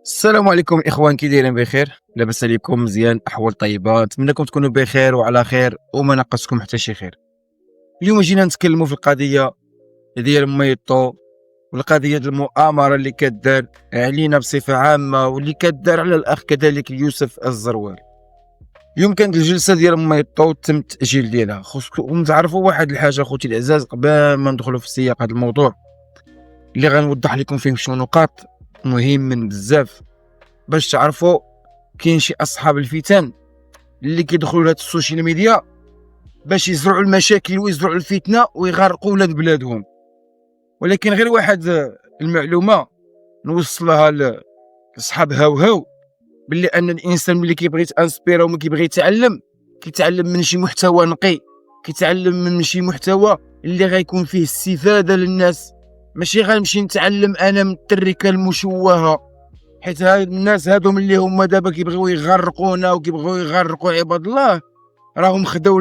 السلام عليكم اخوان، كي دايرين؟ بخير؟ لاباس عليكم؟ مزيان؟ احوال طيبه؟ نتمنىكم تكونوا بخير وعلى خير وما ناقصكم حتى شي خير. اليوم جينا نتكلموا في القضيه ديال ميطو، والقضيه ديال المؤامره اللي كدار علينا بصفه عامه واللي كدار على الاخ كذلك يوسف الزروال. اليوم كانت الجلسه ديال ميطو تم التاجيل ديالها. خصكم تعرفوا واحد الحاجه خوتي العزاز قبل ما ندخلوا في سياق هذا الموضوع اللي غنوضح لكم فيه شي نقاط مهم بزاف باش تعرفوا. كاين شي اصحاب الفتن اللي كيدخلوا لهاد السوشيال ميديا باش يزرعوا المشاكل ويزرعوا الفتنه ويغرقوا ولاد بلادهم، ولكن غير واحد المعلومه نوصلها لصحاب هاو باللي ان الانسان ملي كيبغي يتانسبيرا وما كيبغي كيتعلم من شي محتوى نقي، كيتعلم من شي محتوى اللي غيكون فيه استفاده للناس، ماشي غنمشي نتعلم انا من التركه المشوهه. حيت هاد الناس هادو اللي هما دابا كيبغيو يغرقونا وكيبغيو يغرقوا عباد الله، راهم خداو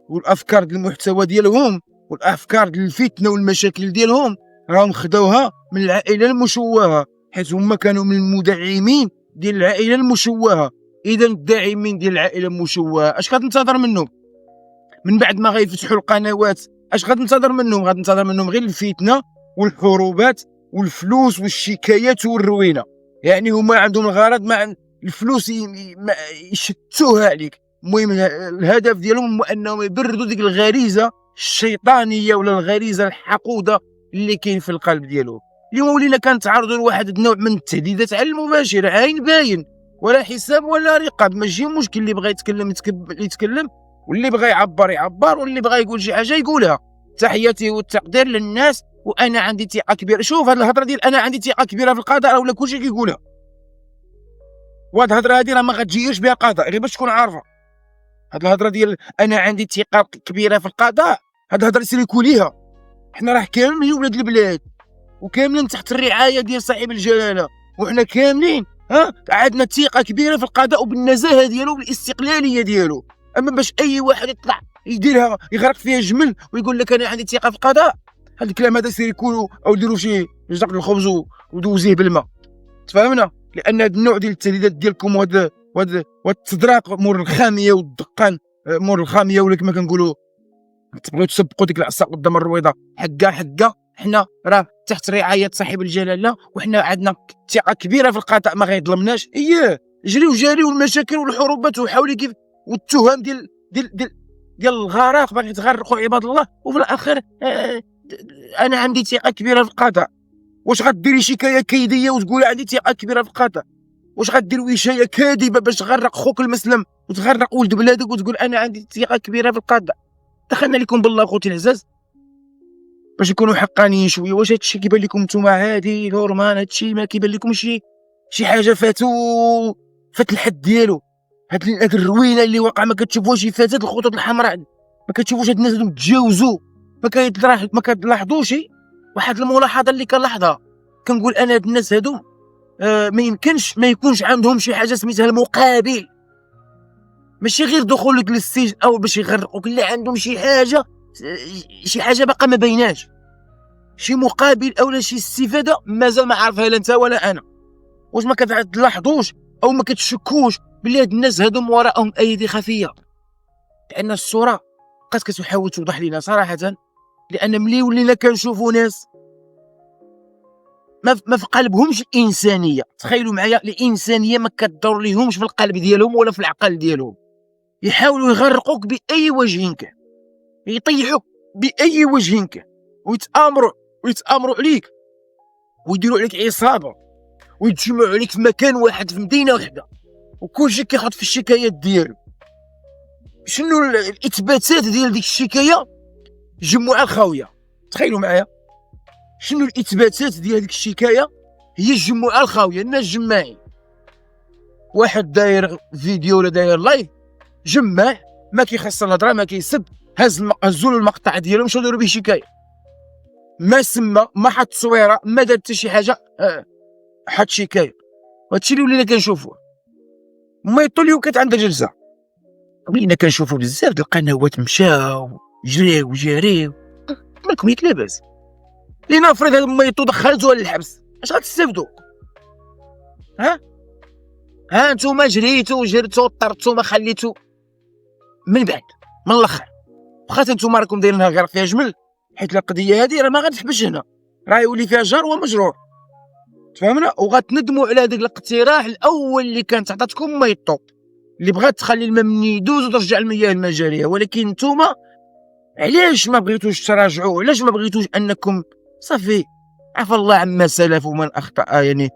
والافكار ديال المحتوى ديالهم والافكار ديال الفتنه والمشاكل ديالهم راهم خداوها من العائله المشوهه، حيت هما كانوا من المدعمين ديال العائله المشوهه. اذا الداعمين ديال العائله المشوهه اش غتنتظر منهم من بعد ما غيفتحوا القنوات؟ اش غتنتظر منهم؟ غتنتظر منهم غير الفتنه والحروبات والفلوس والشكايات والروينه. يعني هما عندهم الغرض مع الفلوس يشتوها عليك. المهم الهدف ديالهم هو انهم يبردوا ديك الغريزه الشيطانيه ولا الغريزه الحقوده اللي كاين في القلب ديالهم. اليوم ولينا كنتعرضوا لواحد النوع من التهديدات على المباشر، عين باين، ولا حساب ولا رقاب. ماشي مشكل، اللي بغى يتكلم واللي بغى يعبر واللي بغى يقول شي حاجه يقولها. تحياتي والتقدير للناس، وانا عندي ثقه كبيره. شوف هاد الهضره ديال انا عندي ثقه كبيره في القضاء ولا كلشي كيقولها، وهاد الهضره هادي راه ما غتجيش بها قضاء، غير باش تكون عارفه. هاد الهضره ديال انا عندي ثقه كبيره في القضاء، هاد الهضره سيريكو ليها. حنا راه كاملين ولاد البلاد وكاملين تحت الرعايه ديال صاحب الجلاله، وحنا كاملين عندنا ثقه كبيره في القضاء وبالنزاهه ديالو وبالاستقلاليه ديالو. اما باش اي واحد يطلع يديرها يغرق فيها جمل ويقول لك انا عندي ثقه في القضاء، هاد الكلام هذا سير يكونوا او ديروا شي جزاق الخبز ودوزيه بالماء. تفهمنا؟ لان هاد النوع ديال التهديدات ديالكم وهاد التدراق مور الخاميه والدقان مور الخاميه، ولا كما كنقولوا تبغيو تسبقوا ديك العصا قدام الرويضه. حقا حنا راه تحت رعايه صاحب الجلاله، وحنا عندنا ثقه كبيره في القضاء ما غيظلمناش. جريو المشاكل والحروبات وحاولي كيف والتهم ديال الغرق باغي تغرقوا عباد الله، وفي الاخر انا عندي ثقه كبيره في القضاء. واش غديري شكايه كيديه وتقولي عندي ثقه كبيره في القضاء؟ واش غدير وشايه كاذبه باش تغرق خوك المسلم وتغرق ولد بلادك وتقول انا عندي ثقه كبيره في القضاء؟ دخلنا لكم بالله خوتي العزاز باش يكونوا حقانيين شويه. واش هادشي كيبان لكم نتوما عادي نورمال؟ هادشي ما كيبان لكم شي حاجه فات الحد ديالو؟ هاد الروينه اللي واقع ما كتشوفوش فاتت الخطوط الحمراء، ما كتشوفوش هاد الناس متجاوزوا، ما كتلاحظوش. واحد الملاحظه اللي كنلاحظها كنقول انا هاد الناس هادو ما يمكنش ما يكونش عندهم شي حاجه سميتها المقابل، ماشي غير دخول لك للسجن او باش يغرقوك، اللي عندهم شي حاجه باقا ما بيناش، شي مقابل او شي استفاده مازال ما عارفها لا انت ولا انا. واش ما كتلاحظوش او ما كتشكوش بلي هاد الناس هادو وراءهم ايدي خفيه؟ لان الصوره بقات كتحاول توضح لنا صراحه، لان ملي ولينا كنشوفوا ناس ما في قلبهمش الانسانيه. تخيلوا معايا، الانسانيه ما كتدور ليهمش في القلب ديالهم ولا في العقل ديالهم. يحاولوا يغرقوك باي وجه كان، يطيحوك باي وجه كان، ويتامروا عليك ويديروا عليك عصابه ويتجمعوا عليك في مكان واحد في مدينه واحده، وكلشي كيحط في الشكايات ديالو. شنو الاثباتات ديال ديك الشكايه؟ جمعوا الخاويه. تخيلوا معايا شنو الاثباتات ديال هذيك الشكايه؟ هي الجمعه الخاويه. الناس جماعين، واحد داير فيديو ولا داير لايف، جمع ما كيخص الهضره، ما كيسب، هزوا له المقطع ديالو مشاو داروا به شكايه، ما سمى، ما حط تصويره، ما دار حتى شي حاجه، حط شكايه. وهادشي اللي ولينا كنشوفوه. ميطو اليوم كانت عندها جلسه، ولينا كنشوفوا بزاف د القنوات مشاو جريو مالكم ياك لاباس. لنفرض هاد ميطو دخلتوها للحبس، اش غتستافدوا؟ ها نتوما جريتو طرتو ما خليتو من بعد من الاخر، واخا نتوما راكم دايرينها غير فيها جمل، حيت القضيه هذه راه ما غتحبش هنا، راه يولي فيها جار ومجرور. تفهمنا؟ وغتندموا على داك الاقتراح الاول اللي كانت عطاتكم ميطو، اللي بغات تخلي الماء مني يدوز وترجع المياه المجاريه. ولكن نتوما علاش ما بغيتوش تراجعوا؟ علاش ما بغيتوش انكم صافي عفى الله عما سلف ومن اخطا؟ يعني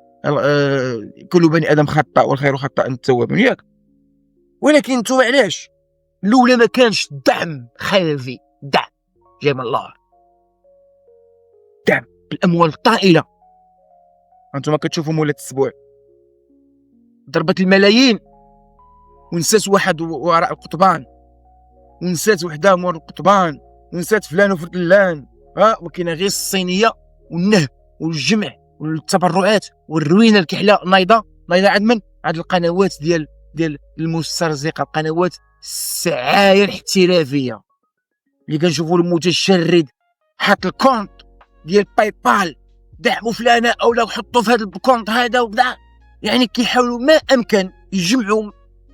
كل بني ادم خطاء والخير خطاء التواب، ياك؟ ولكن نتوما علاش لولا ما كانش دعم خلفي، دعم جاي من الله، دعم بالاموال الطائله. انتم كتشوفوا مولات السبوع ضربت الملايين ونسات واحد وراء القطبان، ونسات وحده مور القطبان، ونسات فلان وفلان، وكاينه غير الصينيه والنهب والجمع والتبرعات والروينه الكحله نايضه عند من؟ عند القنوات ديال المسترزقه، القنوات السعايه الاحترافيه اللي كنشوفوا المتشرد حط الكونت ديال باي بال، دعموا فلانه او لا حطوا في هذا الكونت هذا وكذا. يعني كيحاولوا ما امكن يجمعوا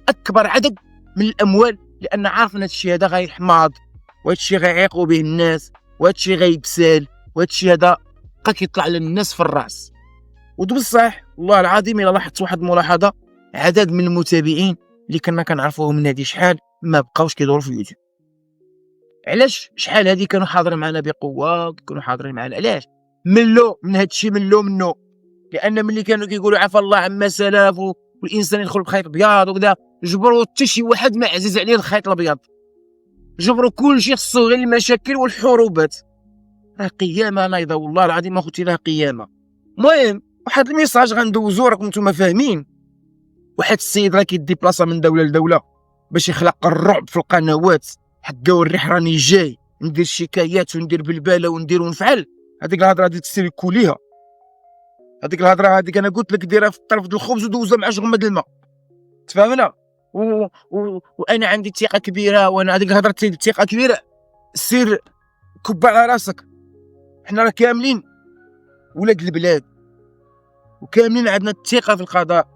اكبر عدد من الاموال، لان عارفين هذا الشيء هذا غيحماض، وهذا الشيء غيعيقوا به الناس، وهذا الشيء غيكسال، وهذا الشيء هذا بقى كيطلع للناس في الراس. وبصح والله العظيم الا لاحظت واحد الملاحظه، عدد من المتابعين اللي كنا كنعرفوهم من هذه شحال ما بقاوش كيدوروا في اليوتيوب. علاش؟ شحال هذه كانوا حاضرين معنا بقوه، كانوا حاضرين معنا، علاش؟ ملوا من هذا الشيء، ملوا منه، لان ملي كانوا كيقولوا عفى الله عما سلف والانسان يدخل بخيط ابيض وكذا، جبروا حتى شي واحد ما عزيز عليه الخيط الابيض، جبروا كل شيء خصو غير المشاكل والحروبات. راه قيامه نايضه والله العظيم اخوتي، راه قيامه. المهم واحد الميساج غندوزو، راكم نتوما فاهمين، واحد السيد راه كيديبلاصا من دوله لدوله باش يخلق الرعب في القنوات، حكا والريح راني جاي ندير شكايات وندير بالباله وندير ونفعل. هذيك الهضره هذه تستريكوليها، هذيك الهضره هذيك انا قلت لك ديرها في طرف ديال الخبز ودوزها مع شغمه الماء. تفهمنا؟ وانا عندي ثقه كبيره، وانا هذيك الهضره ثقه كبيره، سير كب على راسك. حنا راه كاملين ولاد البلاد، وكاملين عندنا الثقه في القضاء،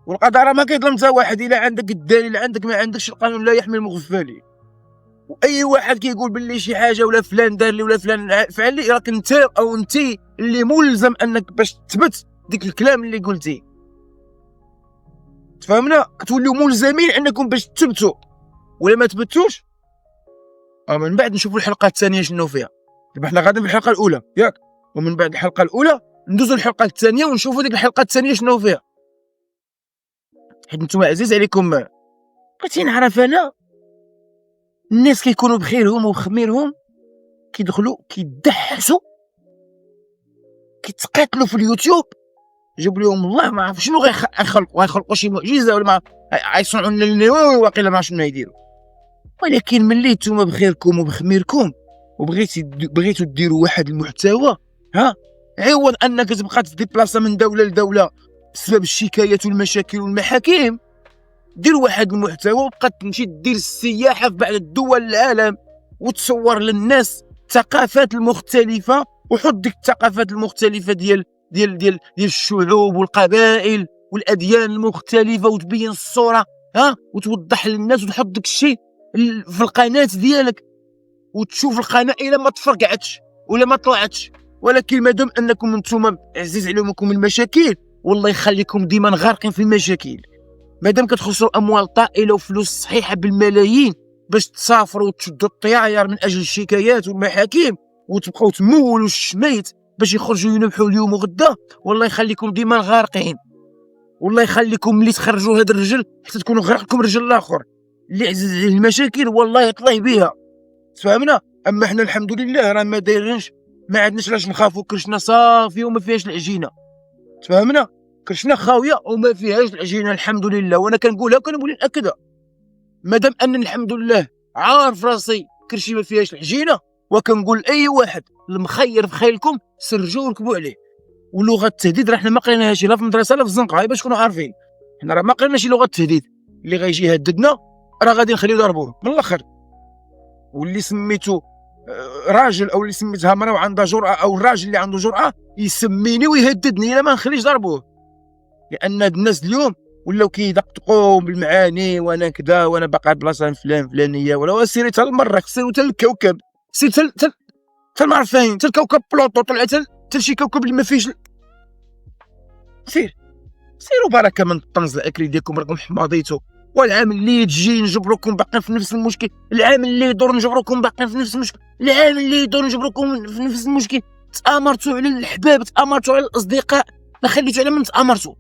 والقضاء راه ما كيظلم حتى واحد. الا عندك الدليل عندك، ما عندكش القانون لا يحمي المغفلين. واي واحد كيقول باللي شي حاجه ولا فلان دار لي ولا فلان فعل لي، راك انت او انت اللي ملزم انك باش تثبت ديك الكلام اللي قلتي. تفهمنا؟ كتوليو ملزمين انكم باش تثبتوا، ولا ما تثبتوش من بعد نشوفوا الحلقه الثانيه شنو فيها. دابا حنا غادي في الحلقه الاولى ياك، ومن بعد الحلقه الاولى ندوزو للحلقه الثانيه ونشوفوا ديك الحلقه الثانيه شنو فيها. حيت نتوما عزيز عليكم، بغيتي نعرف انا الناس كيكونوا بخيرهم وبخميرهم كيدخلوا كيدحسوا كيتقاتلوا في اليوتيوب، جاب لهم الله ما عرف شنو غيخلقوا شي معجزه، ولا ما غيصنعوا لنا واقيلا ما شنو يديروا. ولكن ملي نتوما بخيركم وبخميركم بغيتوا ديروا واحد المحتوى، عوض انك تبقى تديبلاصا من دوله لدوله بسبب الشكايات والمشاكل والمحاكم، دير واحد المحتوى وبقى تمشي دير السياحه في بعض الدول العالم وتصور للناس الثقافات المختلفه، وحط ديك الثقافات المختلفه ديال الشعوب والقبائل والاديان المختلفه، وتبين الصوره وتوضح للناس، وتحط داك الشيء في القناه ديالك، وتشوف القناه الا ما تفرقعتش ولا ما طلعتش. ولكن مادام انكم نتوما عزيز عليكم المشاكل، والله يخليكم ديما غارقين في المشاكل. مادام كتخسروا اموال طائله وفلوس صحيحه بالملايين باش تسافروا وتشدوا الطيار من اجل الشكايات والمحاكم، وتبقاو تمولوا الشميت باش يخرجوا ينبحوا اليوم وغدا، والله يخليكم ديما غارقين. والله يخليكم ملي تخرجوا هذا الرجل حتى تكونوا غرقكم رجل الاخر اللي عزيز عليه المشاكل، والله يطلع بها. تفهمنا؟ اما حنا الحمد لله راه ما دايرينش، ما عندناش علاش نخافوا، كرشنا صافيه وما فيهاش العجينه. تفهمنا؟ كرشنا خاويه وما فيهاش العجينه الحمد لله. وانا كنقولها وكنولي ناكدها، مادام انني الحمد لله عارف راسي كرشي ما فيهاش العجينه، وكنقول اي واحد المخير في خيلكم سرجوا وركبوا عليه. ولغه التهديد راه حنا ما قريناهاش لا في المدرسه لا في الزنقه، باش تكونوا عارفين حنا راه ما قريناش لغه التهديد. اللي غيجي يهددنا راه غادي نخليو ضربوه من الاخر، واللي سميتو راجل او اللي سميتها مرا وعندها جرأه، او الراجل اللي عنده جرأه يسميني ويهددني، الا ما نخليش ضربوه. لان هاد الناس اليوم ولاو كيدقدقوا بالمعاني، وانا كذا وانا باقي بلاصه فلان فلانيه، ولا سيري حتى المريخ، سيري حتى الكوكب، سير حتى ما عرف فين، حتى الكوكب بلوطو طلع حتى شي كوكب اللي ما فيهش. سيروا بركه من الطنز الاكلي ديالكم، راكم حماضيتو، والعام اللي تجي نجبركم باقي في نفس المشكل، العام اللي يدور نجبركم باقي في نفس المشكل، العام اللي يدور نجبركم في نفس المشكل. تآمرتوا على الأحباب، تآمرتوا على الأصدقاء، ما خليتوا على من تآمرتوا.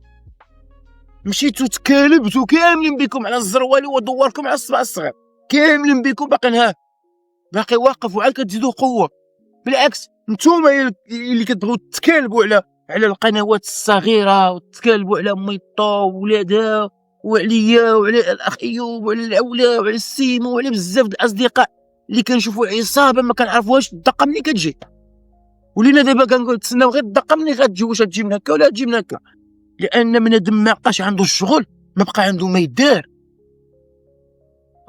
مشيتوا تكالبتوا كاملين بكم على الزروالي ودوركم على الصبع الصغير، كاملين بكم باقي واقف، وعاد كتزيدوا قوة. بالعكس نتوما اللي كتبغيو تكالبوا على القنوات الصغيرة، وتكالبوا على ميطو وولادها وعليا وعلى الأخ أيوب وعلى العولة وعلى السيمو وعلى بزاف د الأصدقاء اللي كنشوفوا عصابة ما كنعرفوهاش الدقة منين كتجي. ولينا دابا كنقول تسناو غير الدقة منين غتجي، واش غتجي من هكا ولا غتجي من هكا، لأن بنادم ما بقاش عنده الشغل، ما بقى عنده ما يدار،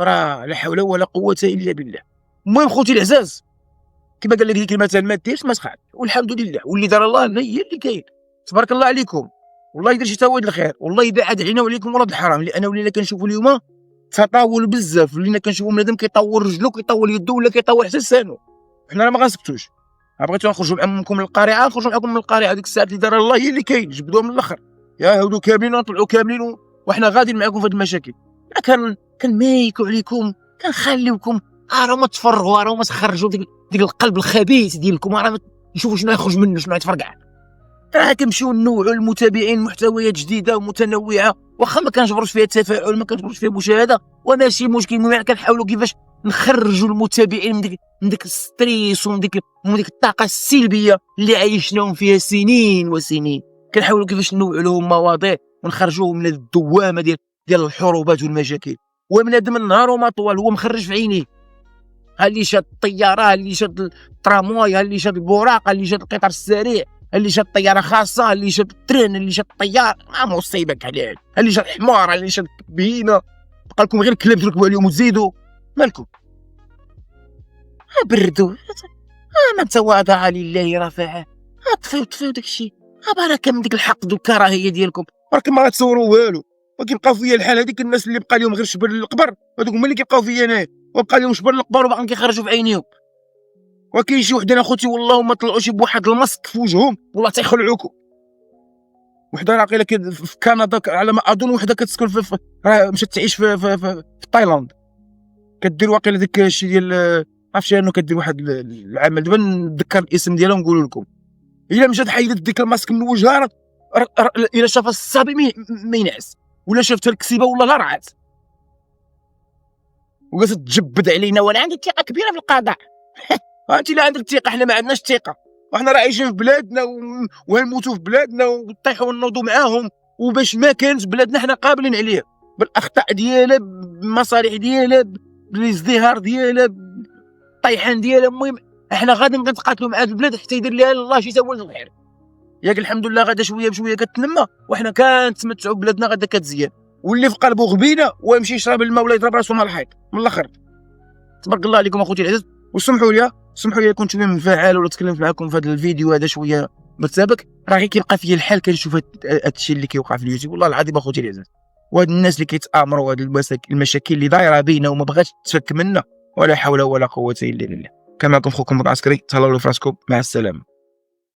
راه لا حول ولا قوة إلا بالله. المهم خوتي العزاز، كما قال لك ديك المثل ما ديرش ما تخاف، والحمد لله، واللي دار الله هي اللي كاين. تبارك الله عليكم، والله يدير شي توايد الخير، والله يبعد علينا وعليكم ولاد الحرام، لأن ولينا كنشوفوا اليوم تطاول بزاف، ولينا كنشوفوا بنادم كيطور رجلو كيطول يدو ولا كيطول حتى لسانو. حنا راه ما غنسكتوش، بغيتو نخرجوا معكم للقارعه نخرجوا معكم من القارعه، ديك الساعات اللي دار الله هي اللي كاين، جبدوها من الاخر، يا هودو كاملين ونطلعوا كاملين وحنا غاديين معكم في هاد المشاكل. كنمايكوا عليكم، كنخليوكم راه ما تفرغوا، راه ما تخرجوا ديك القلب الخبيث ديالكم، راه نشوفوا شنو يخرج منه، شنو يتفرقع. راه كنمشيو نوعوا المتابعين محتويات جديده ومتنوعه، واخا ما كنجبروش فيها تفاعل، ما كنجبروش فيها مشاهده، وماشي مشكل. المهم كنحاولوا كيفاش نخرجوا المتابعين من ديك الستريس ومن ديك الطاقه السلبيه اللي عايشناهم فيها سنين وسنين. كنحاولوا كيفاش نوعوا لهم مواضيع ونخرجوهم من الدوامه ديال الحروبات والمشاكل. وبنادم النهار وما طوال هو مخرج في عينيه، ها اللي شاد الطياره، ها اللي شاد الترامواي، ها اللي شاد البراق، ها اللي شاد القطار السريع، ها اللي شاد الطياره خاصه، ها اللي شاد الترين، ها اللي شاد الطيار، ما مصيبه كحلال، ها اللي شاد الحمار، ها اللي شاد البهيمه. بقى لكم غير الكلاب تركبوا عليهم وتزيدوا، مالكم؟ بردوا، ما تواضع لله رفعه، طفيو داكشي، بركه من ديك الحقد والكراهيه ديالكم، بركه ما غتصوروا والو. وكيبقاو فيا الحال هذيك الناس اللي بقى لهم غير شبر القبر، هذوك هما اللي كيبقاو فيا انايا، وبقى لهم شبر القبر وباقيين كيخرجوا في عينيهم. وكاين شي وحدين اخوتي والله ما طلعوش بواحد الماسك في وجههم، والله تيخلعوكم. وحده راقيله في كندا على ما اظن، وحده كتسكن راه مشات تعيش في تايلاند، كدير واقيلا داك الشيء ديال عرفتش انه كدير واحد العمل، دابا نذكر الاسم ديالها ونقول لكم. الا مشات حيدت ديك الماسك من وجهها، الا شافها الصبي ما ينعس، ولا شافت الكسيبه والله لا رعات، وقالت تجبد علينا. وانا عندي ثقه كبيره في القضاء انت لا عندك ثقه، حنا ما عندناش ثقه، وحنا راه عايشين في بلادنا وغنموتوا في بلادنا ونطيحوا ونوضوا معاهم، وباش ما كانت بلادنا حنا قابلين عليه بالاخطاء ديالها، بالمصالح ديالها، بالازدهار ديالها، بالطيحان ديالها. المهم احنا غادي نتقاتلوا مع هذه البلاد حتى يدير لها الله شي تاول الخير. ياك الحمد لله غادا شويه بشويه كتنمى، وحنا كنتمتعوا ببلادنا غادا كتزيان. واللي في قلبه غبينه ويمشي يشرب الماء ولا يضرب راسو مع الحيط من الاخر. تبارك الله عليكم اخوتي العزاز، وسمحوا لي كنت شويه منفعل ولا تكلمت معكم في هذا الفيديو هذا شويه مرتبك، راه غير كيبقى فيا الحال كنشوف هذا الشيء اللي كيوقع في اليوتيوب، والله العظيم اخوتي العزاز. وهاد الناس اللي كيتامروا هاد المشاكل اللي دايره بينا وما بغاتش تفك منا، ولا حول ولا قوه الا بالله. كما كنت خوكم العسكري، تهلاو في راسكم، مع السلامه.